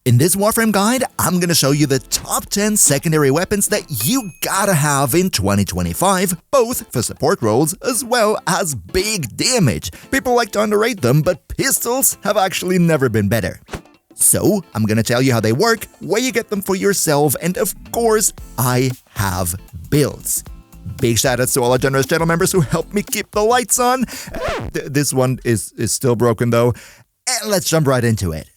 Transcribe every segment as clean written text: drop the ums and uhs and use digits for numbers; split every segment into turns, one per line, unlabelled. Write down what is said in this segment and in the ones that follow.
In this Warframe guide, I'm gonna show you the top 10 secondary weapons that you gotta have in 2025, both for support roles as well as big damage. People like to underrate them, but pistols have actually never been better. So, I'm gonna tell you how they work, where you get them for yourself, and of course, I have builds. Big shoutouts to all our generous channel members who helped me keep the lights on. This one is still broken though, and let's jump right into it.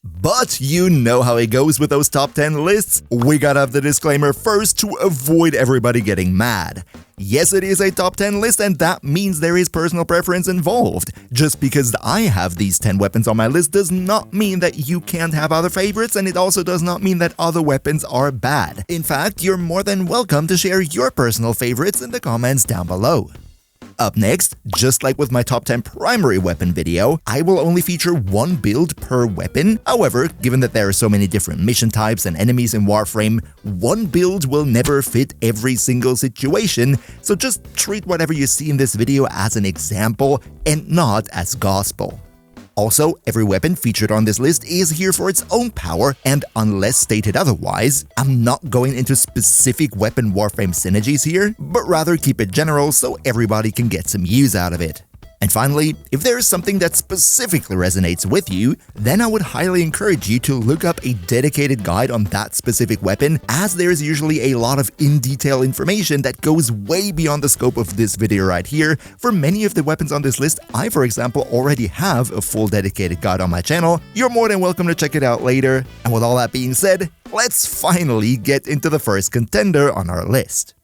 But you know how it goes with those top 10 lists. We gotta have the disclaimer first to avoid everybody getting mad. Yes, it is a top 10 list, and that means there is personal preference involved. Just because I have these 10 weapons on my list does not mean that you can't have other favorites, and it also does not mean that other weapons are bad. In fact, you're more than welcome to share your personal favorites in the comments down below. Up next, just like with my top 10 primary weapon video, I will only feature one build per weapon. However, given that there are so many different mission types and enemies in Warframe, one build will never fit every single situation, so just treat whatever you see in this video as an example and not as gospel. Also, every weapon featured on this list is here for its own power, and unless stated otherwise, I'm not going into specific weapon Warframe synergies here, but rather keep it general so everybody can get some use out of it. And finally, if there is something that specifically resonates with you, then I would highly encourage you to look up a dedicated guide on that specific weapon, as there is usually a lot of in-detail information that goes way beyond the scope of this video right here. For many of the weapons on this list, I, for example, already have a full dedicated guide on my channel. You're more than welcome to check it out later. And with all that being said, let's finally get into the first contender on our list.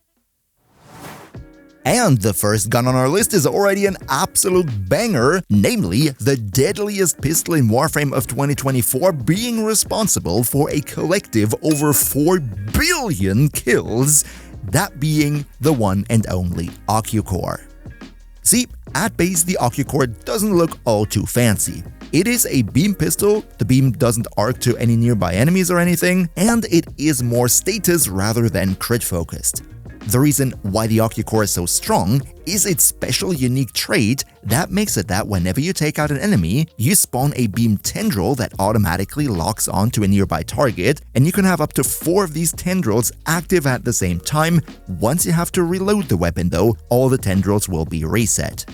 And the first gun on our list is already an absolute banger, namely the deadliest pistol in Warframe of 2024, being responsible for a collective over 4 billion kills, that being the one and only Occucore. See, at base the Occucore doesn't look all too fancy. It is a beam pistol, the beam doesn't arc to any nearby enemies or anything, and it is more status rather than crit focused. The reason why the Occucore is so strong is its special unique trait that makes it that whenever you take out an enemy, you spawn a beam tendril that automatically locks onto a nearby target, and you can have up to 4 of these tendrils active at the same time. Once you have to reload the weapon though, all the tendrils will be reset.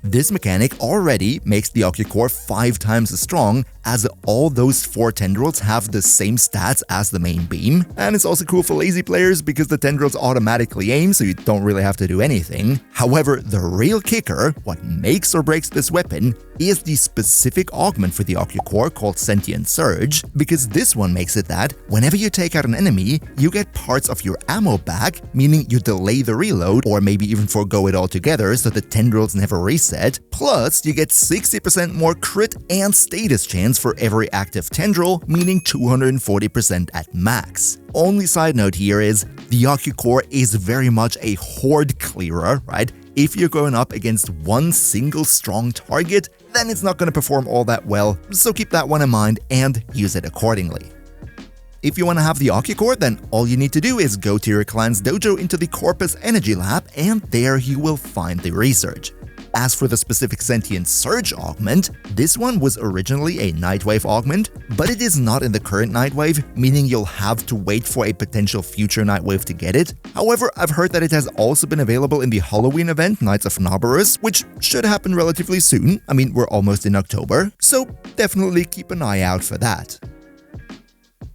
This mechanic already makes the Occucore 5 times as strong, as all those 4 tendrils have the same stats as the main beam, and it's also cool for lazy players because the tendrils automatically aim, so you don't really have to do anything. However, the real kicker, what makes or breaks this weapon, is the specific augment for the Occucore called Sentient Surge, because this one makes it that whenever you take out an enemy, you get parts of your ammo back, meaning you delay the reload or maybe even forego it altogether so the tendrils never reset, plus you get 60% more crit and status chance for every active tendril, meaning 240% at max. Only side note here is, the Occucore is very much a horde clearer, right? If you're going up against one single strong target, then it's not going to perform all that well, so keep that one in mind and use it accordingly. If you want to have the Occucore, then all you need to do is go to your clan's dojo into the Corpus Energy Lab, and there you will find the research. As for the specific Sentient Surge augment, this one was originally a Nightwave augment, but it is not in the current Nightwave, meaning you'll have to wait for a potential future Nightwave to get it. However, I've heard that it has also been available in the Halloween event, Knights of Nabarus, which should happen relatively soon. I mean, we're almost in October, so definitely keep an eye out for that.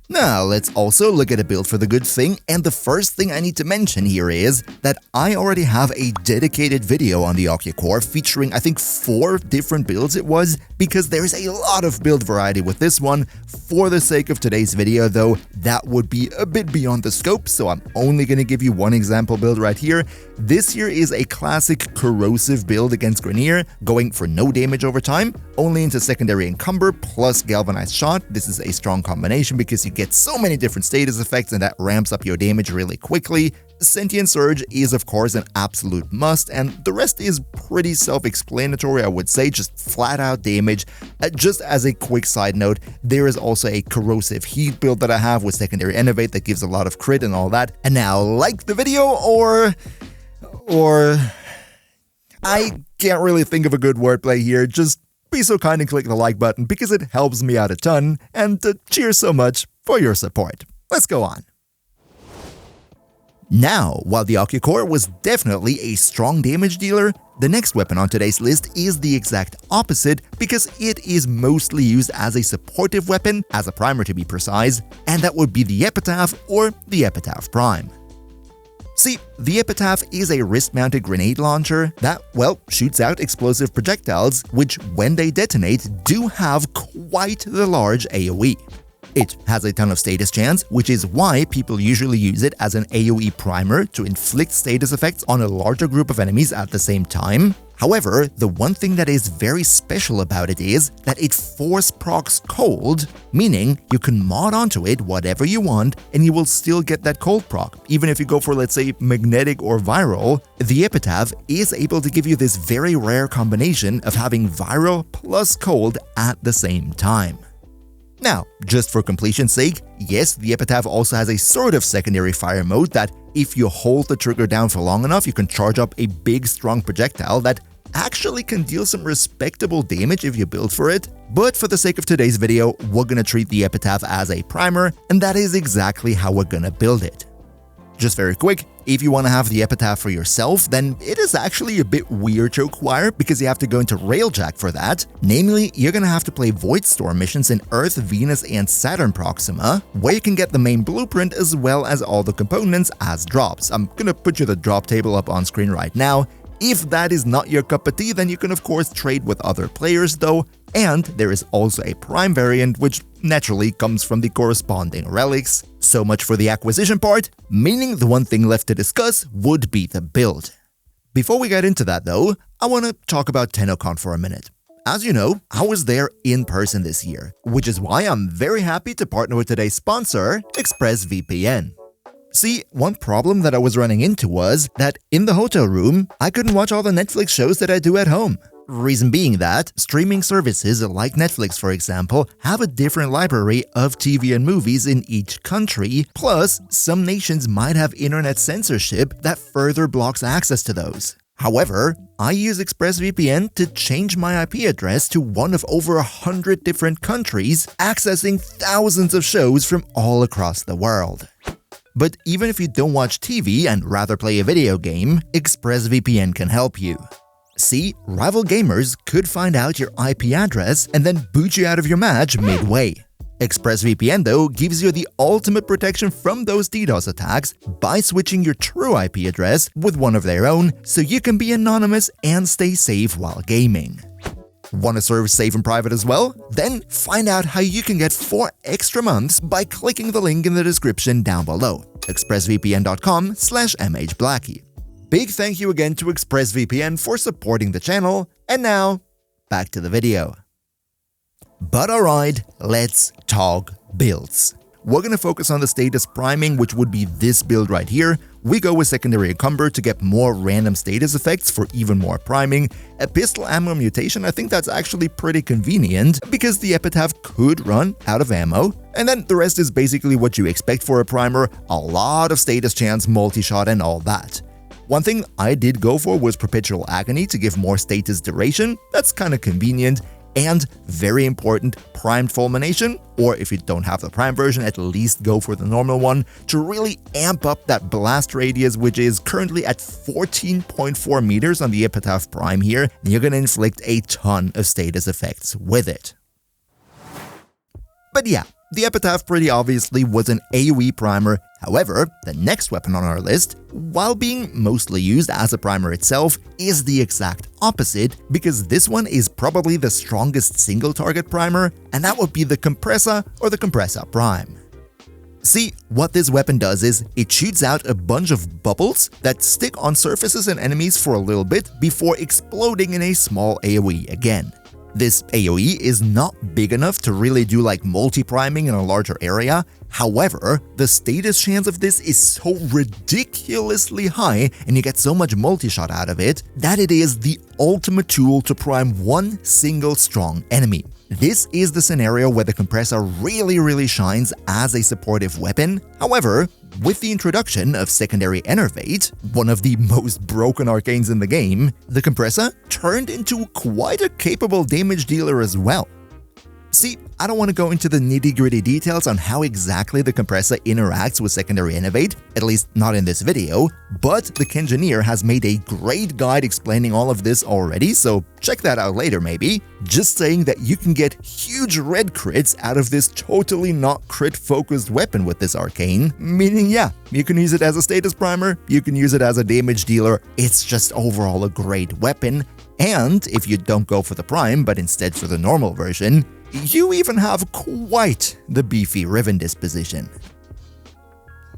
Now, let's also look at a build for the good thing, and the first thing I need to mention here is that I already have a dedicated video on the Occucore featuring I think 4 different builds it was, because there's a lot of build variety with this one. For the sake of today's video though, that would be a bit beyond the scope, so I'm only going to give you one example build right here. This here is a classic corrosive build against Grenier, going for no damage over time, only into secondary encumber plus galvanized shot. This is a strong combination because you get so many different status effects and that ramps up your damage really quickly. Sentient Surge is of course an absolute must, and the rest is pretty self-explanatory, I would say, just flat out damage. Just as a quick side note, there is also a corrosive heat build that I have with secondary innovate that gives a lot of crit and all that. And now, like the video or I can't really think of a good wordplay here, just be so kind and click the like button because it helps me out a ton, and cheers so much for your support. Let's go on. Now, while the Occucore was definitely a strong damage dealer, the next weapon on today's list is the exact opposite because it is mostly used as a supportive weapon, as a primer to be precise, and that would be the Epitaph or the Epitaph Prime. See, the Epitaph is a wrist-mounted grenade launcher that, well, shoots out explosive projectiles, which when they detonate do have quite the large AoE. It has a ton of status chance, which is why people usually use it as an AoE primer to inflict status effects on a larger group of enemies at the same time. However, the one thing that is very special about it is that it force procs cold, meaning you can mod onto it whatever you want and you will still get that cold proc. Even if you go for, let's say, magnetic or viral, the Epitaph is able to give you this very rare combination of having viral plus cold at the same time. Now, just for completion's sake, yes, the Epitaph also has a sort of secondary fire mode that if you hold the trigger down for long enough, you can charge up a big strong projectile that actually can deal some respectable damage if you build for it. But for the sake of today's video, we're gonna treat the Epitaph as a primer, and that is exactly how we're gonna build it. Just very quick, if you want to have the Epitaph for yourself, then it is actually a bit weird to acquire because you have to go into Railjack for that. Namely, you're going to have to play Voidstorm missions in Earth, Venus, and Saturn Proxima, where you can get the main blueprint as well as all the components as drops. I'm going to put you the drop table up on screen right now. If that is not your cup of tea, then you can of course trade with other players though, and there is also a Prime variant which naturally comes from the corresponding relics. So much for the acquisition part, meaning the one thing left to discuss would be the build. Before we get into that though, I want to talk about TennoCon for a minute. As you know, I was there in person this year, which is why I'm very happy to partner with today's sponsor, ExpressVPN. See, one problem that I was running into was that in the hotel room, I couldn't watch all the Netflix shows that I do at home. Reason being that streaming services like Netflix, for example, have a different library of TV and movies in each country, plus some nations might have internet censorship that further blocks access to those. However, I use ExpressVPN to change my IP address to one of over 100 different countries, accessing thousands of shows from all across the world. But even if you don't watch TV and rather play a video game, ExpressVPN can help you. See, rival gamers could find out your IP address and then boot you out of your match midway. ExpressVPN though gives you the ultimate protection from those DDoS attacks by switching your true IP address with one of their own so you can be anonymous and stay safe while gaming. Want to serve safe and private as well? Then find out how you can get 4 extra months by clicking the link in the description down below, expressvpn.com/MHBlacky. Big thank you again to ExpressVPN for supporting the channel, and now, back to the video. But alright, let's talk builds. We're gonna focus on the status priming, which would be this build right here. We go with Secondary Encumber to get more random status effects for even more priming. A pistol ammo mutation, I think that's actually pretty convenient because the Epitaph could run out of ammo. And then the rest is basically what you expect for a primer, a lot of status chance, multi-shot and all that. One thing I did go for was Perpetual Agony to give more status duration, that's kinda convenient. And very important, primed fulmination, or if you don't have the prime version, at least go for the normal one to really amp up that blast radius, which is currently at 14.4 meters on the Epitaph Prime here, and you're gonna inflict a ton of status effects with it. But yeah, the Epitaph pretty obviously was an AoE primer. However, the next weapon on our list, while being mostly used as a primer itself, is the exact opposite because this one is probably the strongest single target primer, and that would be the Compressor or the Compressor Prime. See, what this weapon does is it shoots out a bunch of bubbles that stick on surfaces and enemies for a little bit before exploding in a small AoE again. This AoE is not big enough to really do like multi-priming in a larger area. However, the status chance of this is so ridiculously high and you get so much multi-shot out of it that it is the ultimate tool to prime one single strong enemy. This is the scenario where the compressor really shines as a supportive weapon. However, with the introduction of Secondary Enervate, one of the most broken arcanes in the game, the compressor turned into quite a capable damage dealer as well. See, I don't want to go into the nitty-gritty details on how exactly the compressor interacts with Secondary Enervate, at least not in this video, but TheKengineer has made a great guide explaining all of this already, so check that out later maybe. Just saying that you can get huge red crits out of this totally not crit-focused weapon with this arcane, meaning yeah, you can use it as a status primer, you can use it as a damage dealer, it's just overall a great weapon, and if you don't go for the prime but instead for the normal version, you even have quite the beefy Riven disposition.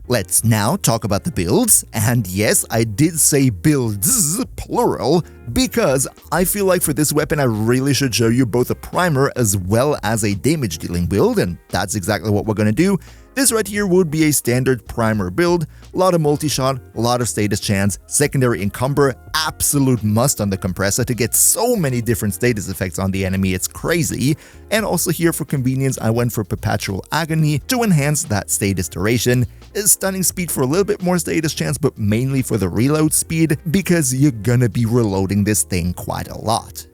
Let's now talk about the builds, and yes, I did say builds, plural, because I feel like for this weapon I really should show you both a primer as well as a damage dealing build, and that's exactly what we're gonna do. This right here would be a standard primer build, a lot of multi-shot, a lot of status chance, secondary encumber, absolute must on the compressor to get so many different status effects on the enemy, it's crazy. And also here for convenience I went for Perpetual Agony to enhance that status duration, stunning speed for a little bit more status chance but mainly for the reload speed because you're gonna be reloading this thing quite a lot.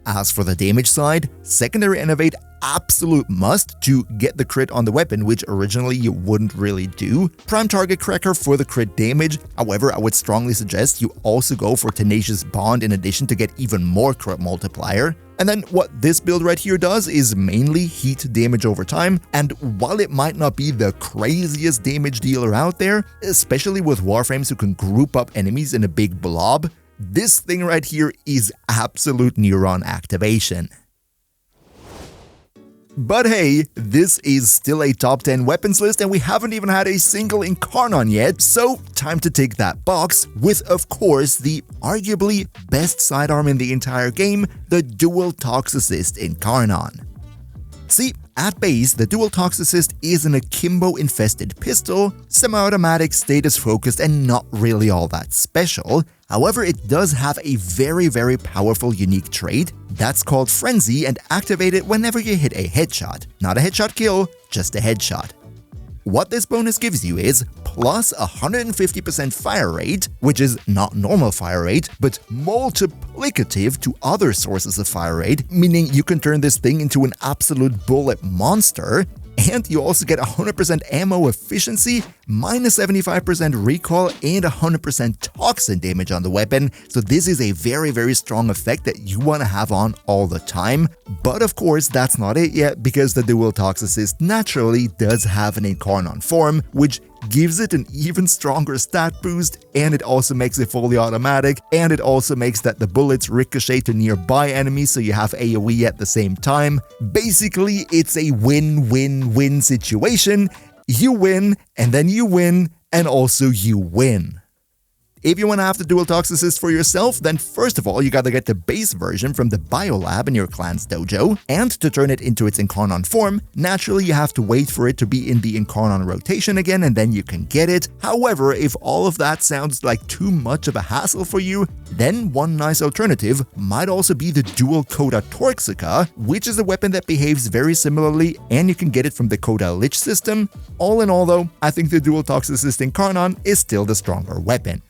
As for the damage side, Secondary Enervate absolute must to get the crit on the weapon, which originally you wouldn't really do. Prime Target Cracker for the crit damage, however I would strongly suggest you also go for Tenacious Bond in addition to get even more crit multiplier. And then what this build right here does is mainly heat damage over time, and while it might not be the craziest damage dealer out there, especially with Warframes who can group up enemies in a big blob, this thing right here is absolute neuron activation. But hey, this is still a top 10 weapons list and we haven't even had a single Incarnon yet, so time to tick that box with, of course, the arguably best sidearm in the entire game, the Dual Toxicist Incarnon. See, at base, the Dual Toxicist is an akimbo-infested pistol, semi-automatic, status-focused, and not really all that special. However, it does have a very powerful unique trait that's called Frenzy and activate it whenever you hit a headshot. Not a headshot kill, just a headshot. What this bonus gives you is plus 150% fire rate, which is not normal fire rate, but multiplicative to other sources of fire rate, meaning you can turn this thing into an absolute bullet monster, and you also get 100% ammo efficiency, minus 75% recoil, and 100% toxin damage on the weapon, so this is a very strong effect that you want to have on all the time. But of course, that's not it yet, because the Dual Toxicist naturally does have an Incarnon form, which gives it an even stronger stat boost, and it also makes it fully automatic, and it also makes that the bullets ricochet to nearby enemies so you have AoE at the same time. Basically, it's a win-win-win situation. You win, and then you win, and also you win. If you want to have the Dual Toxicist for yourself, then first of all, you gotta get the base version from the Biolab in your clan's dojo, and to turn it into its Incarnon form, naturally you have to wait for it to be in the Incarnon rotation again and then you can get it. However, if all of that sounds like too much of a hassle for you, then one nice alternative might also be the Dual Coda Torxica, which is a weapon that behaves very similarly and you can get it from the Coda Lich system. All in all though, I think the Dual Toxicist Incarnon is still the stronger weapon.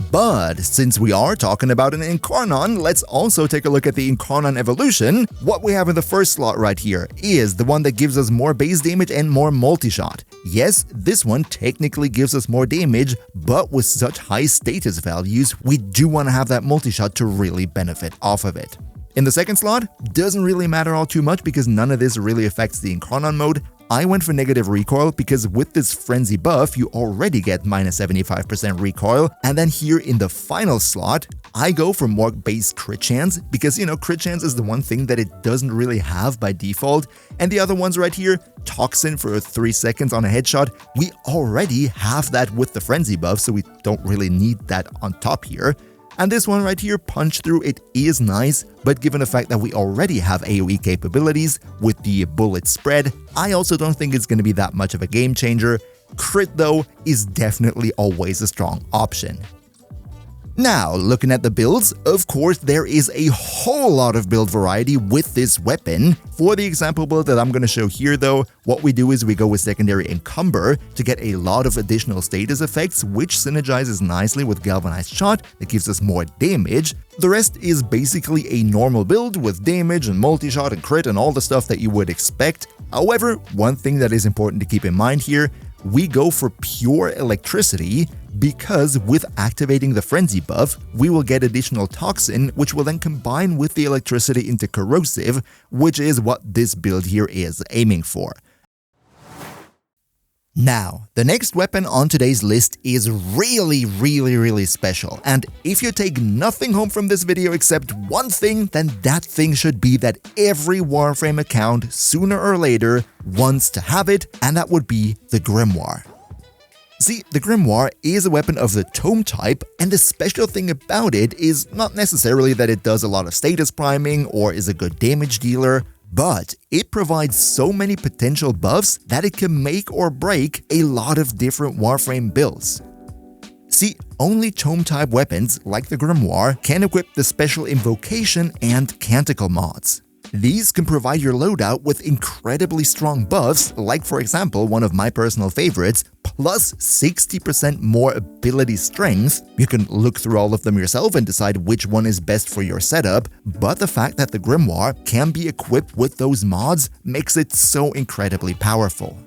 But since we are talking about an Incarnon, let's also take a look at the Incarnon evolution. What we have in the first slot right here is the one that gives us more base damage and more multi-shot. Yes, this one technically gives us more damage, but with such high status values, we do want to have that multi-shot to really benefit off of it. In the second slot, doesn't really matter all too much because none of this really affects the Incarnon mode. I went for negative recoil because with this Frenzy buff, you already get minus 75% recoil. And then here in the final slot, I go for more base crit chance because, crit chance is the one thing that it doesn't really have by default. And the other ones right here, Toxin for 3 seconds on a headshot, we already have that with the Frenzy buff, so we don't really need that on top here. And this one right here, Punch Through, it is nice, but given the fact that we already have AoE capabilities with the bullet spread, I also don't think it's going to be that much of a game changer. Crit though is definitely always a strong option. Now, looking at the builds, of course there is a whole lot of build variety with this weapon. For the example build that I'm going to show here though, what we do is we go with Secondary Encumber to get a lot of additional status effects, which synergizes nicely with Galvanized Shot that gives us more damage. The rest is basically a normal build with damage and multi-shot and crit and all the stuff that you would expect. However, one thing that is important to keep in mind here, we go for pure electricity because with activating the Frenzy buff, we will get additional Toxin, which will then combine with the electricity into Corrosive, which is what this build here is aiming for. Now, the next weapon on today's list is really special, and if you take nothing home from this video except one thing, then that thing should be that every Warframe account sooner or later wants to have it, and that would be the Grimoire. See, the Grimoire is a weapon of the Tome type, and the special thing about it is not necessarily that it does a lot of status priming or is a good damage dealer, but it provides so many potential buffs that it can make or break a lot of different Warframe builds. See, only Tome type weapons like the Grimoire can equip the special Invocation and Canticle mods. These can provide your loadout with incredibly strong buffs, like for example one of my personal favorites, plus 60% more ability strength. You can look through all of them yourself and decide which one is best for your setup, but the fact that the Grimoire can be equipped with those mods makes it so incredibly powerful.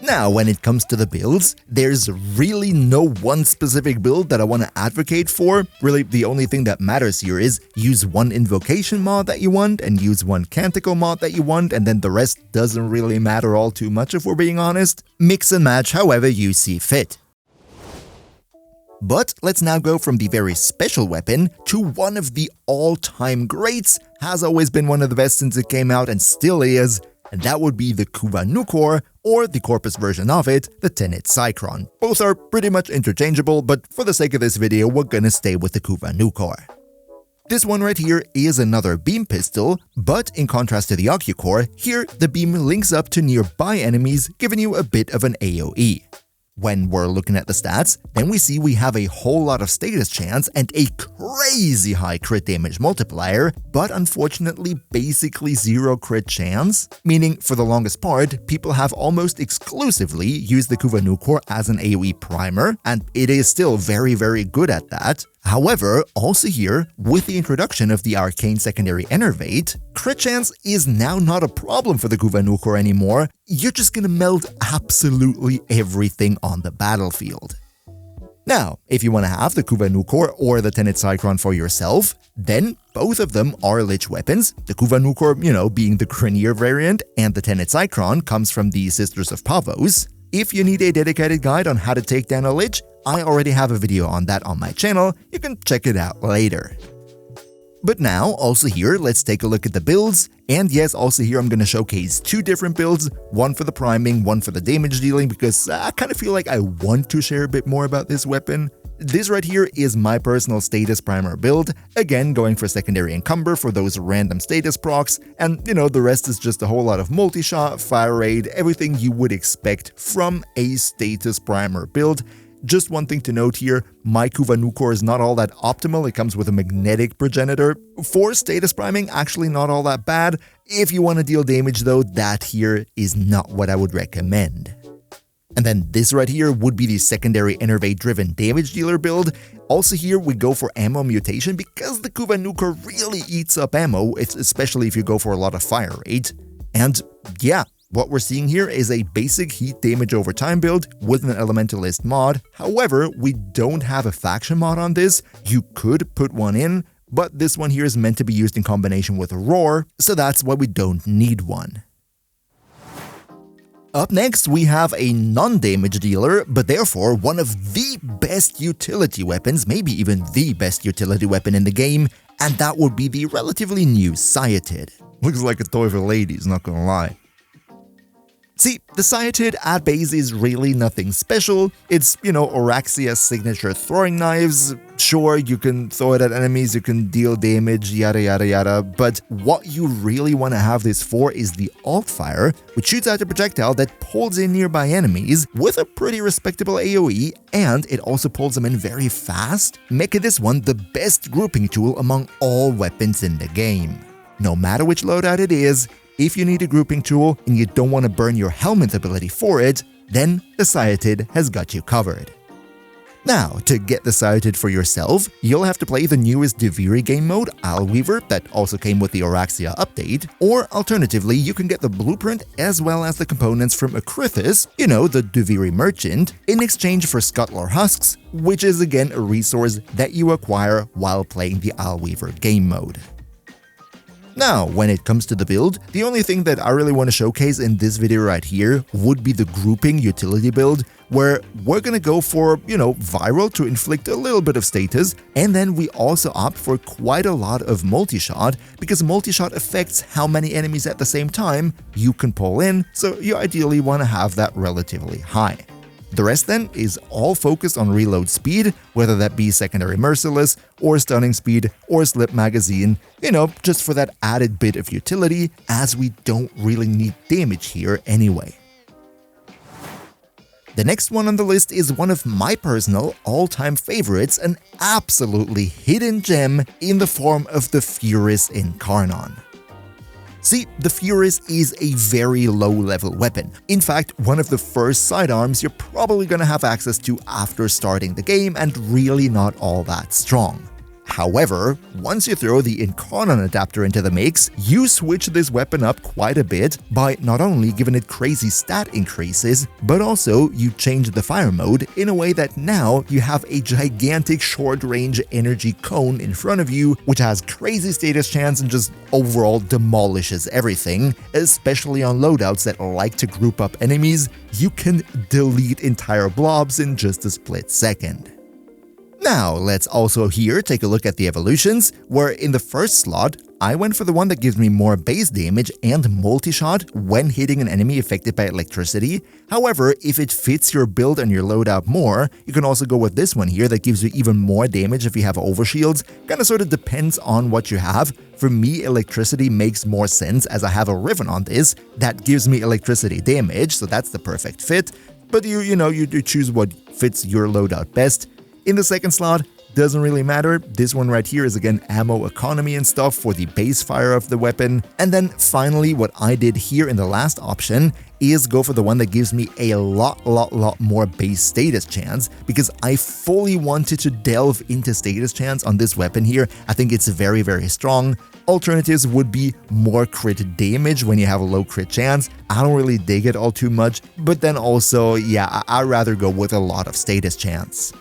Now, when it comes to the builds, there's really no one specific build that I want to advocate for. Really, the only thing that matters here is use one Invocation mod that you want and use one Canticle mod that you want, and then the rest doesn't really matter all too much if we're being honest. Mix and match however you see fit. But let's now go from the very special weapon to one of the all-time greats, has always been one of the best since it came out and still is, and that would be the Kuva-Nukor, or the Corpus version of it, the Tenet Cycron. Both are pretty much interchangeable, but for the sake of this video, we're gonna stay with the Kuva-Nukor. This one right here is another beam pistol, but in contrast to the Ocucore, here the beam links up to nearby enemies, giving you a bit of an AoE. When we're looking at the stats, then we see we have a whole lot of status chance and a crazy high crit damage multiplier, but unfortunately basically zero crit chance, meaning for the longest part, people have almost exclusively used the Kuva-Nukor as an AoE primer, and it is still very good at that. However, also here, with the introduction of the Arcane Secondary Enervate, crit chance is now not a problem for the Kuva-Nukor anymore. You're just gonna melt absolutely everything on the battlefield. Now, if you want to have the Kuva-Nukor or the Tenet Cycron for yourself, then both of them are Lich weapons. The Kuva-Nukor, being the KnightmareFrame variant, and the Tenet Cycron comes from the Sisters of Pavos. If you need a dedicated guide on how to take down a Lich, I already have a video on that on my channel, you can check it out later. But now, also here, let's take a look at the builds, and yes, also here I'm gonna showcase two different builds, one for the priming, one for the damage dealing, because I kind of feel like I want to share a bit more about this weapon. This right here is my personal status primer build, again going for Secondary Encumber for those random status procs, and the rest is just a whole lot of multi-shot, fire rate, everything you would expect from a status primer build. Just one thing to note here, my Kuva-Nukor is not all that optimal, it comes with a magnetic progenitor. For status priming, actually not all that bad. If you want to deal damage though, that here is not what I would recommend. And then this right here would be the Secondary Enervate driven damage dealer build. Also here we go for ammo mutation because the Kuva-Nukor really eats up ammo, especially if you go for a lot of fire rate. And yeah, what we're seeing here is a basic heat damage over time build with an Elementalist mod. However, we don't have a faction mod on this. You could put one in, but this one here is meant to be used in combination with Roar, so that's why we don't need one. Up next, we have a non-damage dealer, but therefore one of the best utility weapons, maybe even the best utility weapon in the game, and that would be the relatively new Sciatid. Looks like a toy for ladies, not gonna lie. See, the Sciatid at base is really nothing special. It's, Oraxia's signature throwing knives. Sure, you can throw it at enemies, you can deal damage, yada yada yada, but what you really want to have this for is the alt fire, which shoots out a projectile that pulls in nearby enemies with a pretty respectable AoE, and it also pulls them in very fast, making this one the best grouping tool among all weapons in the game. No matter which loadout it is, if you need a grouping tool and you don't want to burn your helmet ability for it, then the Sciatid has got you covered. Now, to get the Sciatid for yourself, you'll have to play the newest Duviri game mode, Alweaver, that also came with the Oraxia update, or alternatively, you can get the blueprint as well as the components from Akrithis, you know, the Duviri merchant, in exchange for Scuttler husks, which is again a resource that you acquire while playing the Alweaver game mode. Now, when it comes to the build, the only thing that I really want to showcase in this video right here would be the grouping utility build, where we're gonna go for, viral to inflict a little bit of status, and then we also opt for quite a lot of multi-shot, because multi-shot affects how many enemies at the same time you can pull in, so you ideally want to have that relatively high. The rest then is all focused on reload speed, whether that be secondary merciless, or stunning speed, or slip magazine, just for that added bit of utility, as we don't really need damage here anyway. The next one on the list is one of my personal all-time favorites, an absolutely hidden gem in the form of the Furis Incarnon. See, the Furis is a very low-level weapon. In fact, one of the first sidearms you're probably gonna have access to after starting the game, and really not all that strong. However, once you throw the Incarnon adapter into the mix, you switch this weapon up quite a bit by not only giving it crazy stat increases, but also you change the fire mode in a way that now you have a gigantic short-range energy cone in front of you, which has crazy status chance and just overall demolishes everything, especially on loadouts that like to group up enemies. You can delete entire blobs in just a split second. Now, let's also here take a look at the evolutions, where in the first slot, I went for the one that gives me more base damage and multi-shot when hitting an enemy affected by electricity. However, if it fits your build and your loadout more, you can also go with this one here that gives you even more damage if you have overshields. Kinda sorta depends on what you have. For me, electricity makes more sense as I have a Riven on this that gives me electricity damage, so that's the perfect fit. But you choose what fits your loadout best. In the second slot, doesn't really matter. This one right here is again ammo economy and stuff for the base fire of the weapon. And then finally, what I did here in the last option is go for the one that gives me a lot more base status chance, because I fully wanted to delve into status chance on this weapon here. I think it's very, very strong. Alternatives would be more crit damage when you have a low crit chance. I don't really dig it all too much, but then also, yeah, I'd rather go with a lot of status chance.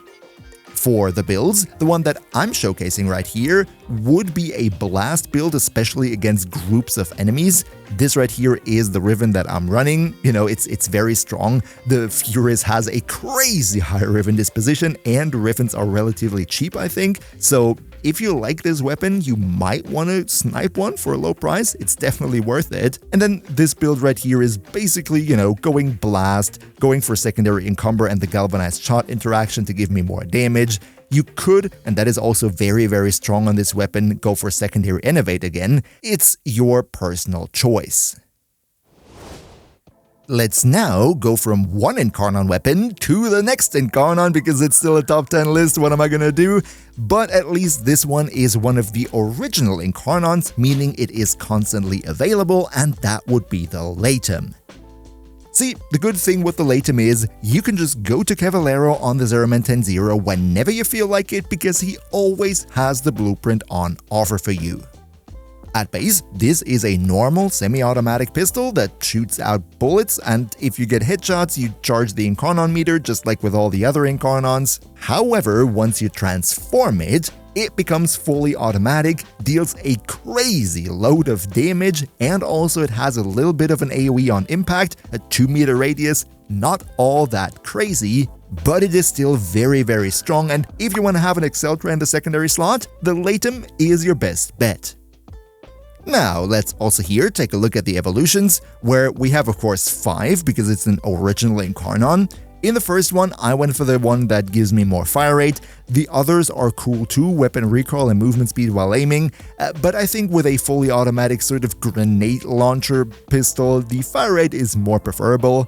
For the builds, the one that I'm showcasing right here would be a blast build, especially against groups of enemies. This right here is the Riven that I'm running. It's very strong. The Furis has a crazy high Riven disposition, and Rivens are relatively cheap, I think. So if you like this weapon, you might want to snipe one for a low price. It's definitely worth it. And then this build right here is basically, going blast, going for secondary encumber and the galvanized shot interaction to give me more damage. You could, and that is also very, very strong on this weapon, go for secondary innovate again. It's your personal choice. Let's now go from one Incarnon weapon to the next Incarnon, because it's still a top 10 list. What am I gonna do? But at least this one is one of the original Incarnons, meaning it is constantly available, and that would be the Latum. See, the good thing with the Latum is you can just go to Cavallero on the Zeraman 10-0 whenever you feel like it, because he always has the blueprint on offer for you. At base, this is a normal semi-automatic pistol that shoots out bullets, and if you get headshots, you charge the Incarnon meter just like with all the other Incarnons. However, once you transform it, it becomes fully automatic, deals a crazy load of damage, and also it has a little bit of an AoE on impact, a 2-meter radius. Not all that crazy, but it is still very, very strong, and if you want to have an Exceltra in the secondary slot, the Latum is your best bet. Now, let's also here take a look at the evolutions, where we have of course 5 because it's an original Incarnon. In the first one, I went for the one that gives me more fire rate. The others are cool too, weapon recoil and movement speed while aiming, but I think with a fully automatic sort of grenade launcher pistol, the fire rate is more preferable.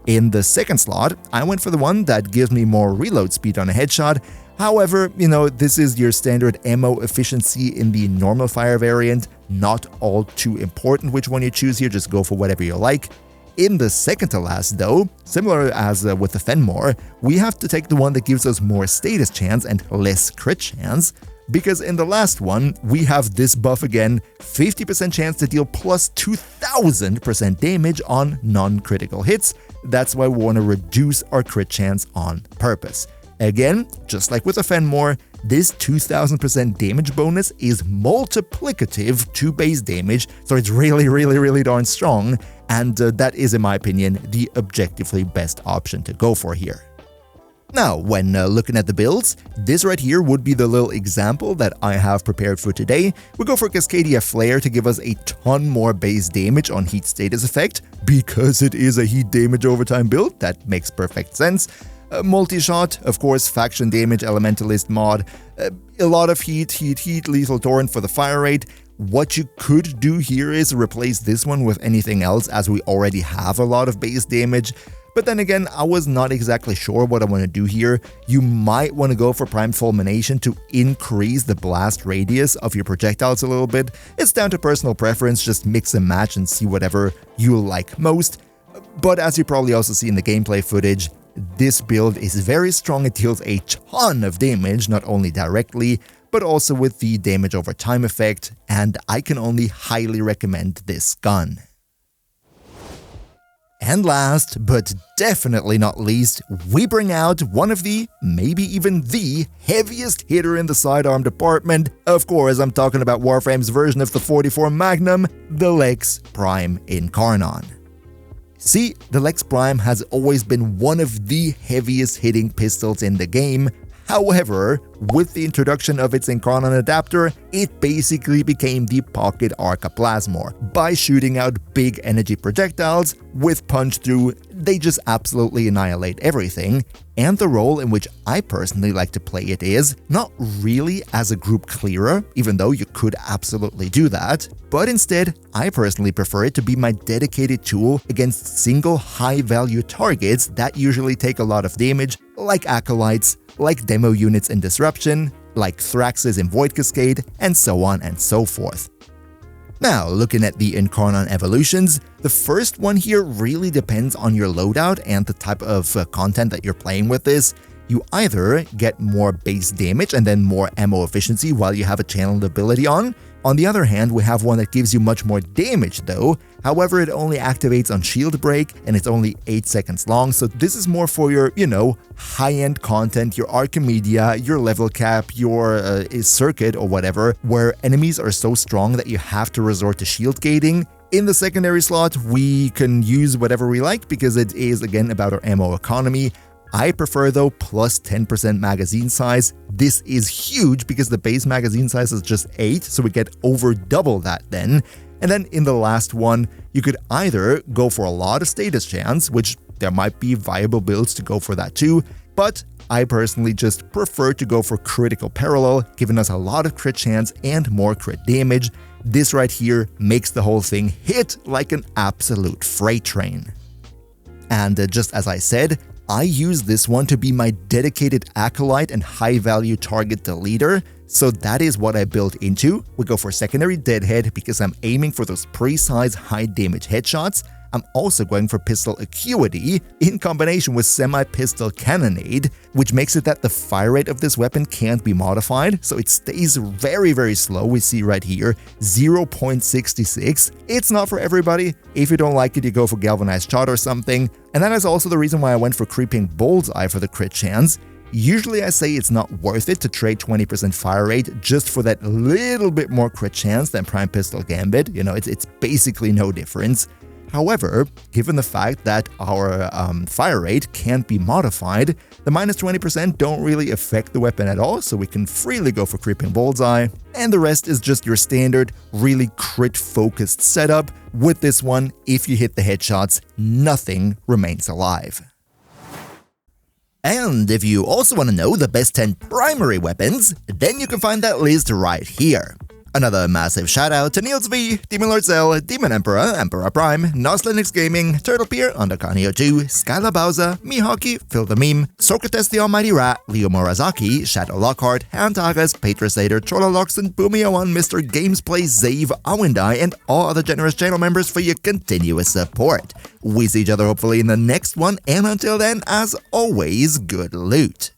In the second slot, I went for the one that gives me more reload speed on a headshot. However, this is your standard ammo efficiency in the normal fire variant, not all too important which one you choose here, just go for whatever you like. In the second to last though, similar as with the Fenmore, we have to take the one that gives us more status chance and less crit chance, because in the last one, we have this buff again, 50% chance to deal plus 2000% damage on non-critical hits. That's why we want to reduce our crit chance on purpose. Again, just like with the Fenmore, this 2000% damage bonus is multiplicative to base damage, so it's really darn strong, and that is, in my opinion, the objectively best option to go for here. Now, when looking at the builds, this right here would be the little example that I have prepared for today. We go for Cascadia Flare to give us a ton more base damage on heat status effect, because it is a heat damage overtime build, that makes perfect sense. Multi-shot, of course, faction damage, elementalist mod, a lot of heat, lethal torrent for the fire rate. What you could do here is replace this one with anything else, as we already have a lot of base damage. But then again, I was not exactly sure what I want to do here. You might want to go for Primed Fulmination to increase the blast radius of your projectiles a little bit. It's down to personal preference, just mix and match and see whatever you like most. But as you probably also see in the gameplay footage, this build is very strong. It deals a ton of damage, not only directly, but also with the damage over time effect, and I can only highly recommend this gun. And last, but definitely not least, we bring out one of the, maybe even the, heaviest hitter in the sidearm department. Of course, I'm talking about Warframe's version of the 44 Magnum, the Lex Prime Incarnon. See, the Lex Prime has always been one of the heaviest hitting pistols in the game. However, with the introduction of its Incarnon adapter, it basically became the pocket Arcaplasmor. By shooting out big energy projectiles with punch through, they just absolutely annihilate everything. And the role in which I personally like to play it is not really as a group clearer, even though you could absolutely do that, but instead, I personally prefer it to be my dedicated tool against single high-value targets that usually take a lot of damage, like Acolytes, like demo units in Disruption, like Thraxes in Void Cascade, and so on and so forth. Now, looking at the Incarnon evolutions, the first one here really depends on your loadout and the type of content that you're playing with this. You either get more base damage and then more ammo efficiency while you have a channeled ability on. On the other hand, we have one that gives you much more damage though. However, it only activates on shield break and it's only 8 seconds long, so this is more for your, high-end content, your Archimedia, your level cap, your circuit or whatever, where enemies are so strong that you have to resort to shield gating. In the secondary slot, we can use whatever we like because it is again about our ammo economy. I prefer though plus 10% magazine size. This is huge because the base magazine size is just 8, so we get over double that then. And then in the last one, you could either go for a lot of status chance, which there might be viable builds to go for that too, but I personally just prefer to go for critical parallel, giving us a lot of crit chance and more crit damage. This right here makes the whole thing hit like an absolute freight train. And just as I said, I use this one to be my dedicated Acolyte and high-value target deleter, so that is what I built into. We go for secondary deadhead because I'm aiming for those precise high-damage headshots. I'm also going for pistol acuity in combination with semi-pistol cannonade, which makes it that the fire rate of this weapon can't be modified, so it stays very slow. We see right here 0.66. It's not for everybody. If you don't like it, you go for galvanized shot or something. And that is also the reason why I went for creeping bullseye for the crit chance. Usually I say it's not worth it to trade 20% fire rate just for that little bit more crit chance than Prime Pistol Gambit. It's basically no difference. However, given the fact that our fire rate can't be modified, the minus 20% don't really affect the weapon at all, so we can freely go for Creeping Bullseye. And the rest is just your standard, really crit-focused setup. With this one, if you hit the headshots, nothing remains alive. And if you also want to know the best 10 primary weapons, then you can find that list right here. Another massive shout out to Niels V, Demon Lord Zell, Demon Emperor, Emperor Prime, Nos Linux Gaming, Turtle Pier, Undercarnio 2, Skylar Bowser, Mihawk, Phil the Meme, Socrates the Almighty Rat, Leo Morazaki, Shadow Lockhart, Hand Tagas, Patrasator, Trolloloxen, Boomio1, Mr. Gamesplay, Zave, Awindai, and all other generous channel members for your continuous support. We see each other hopefully in the next one, and until then, as always, good loot.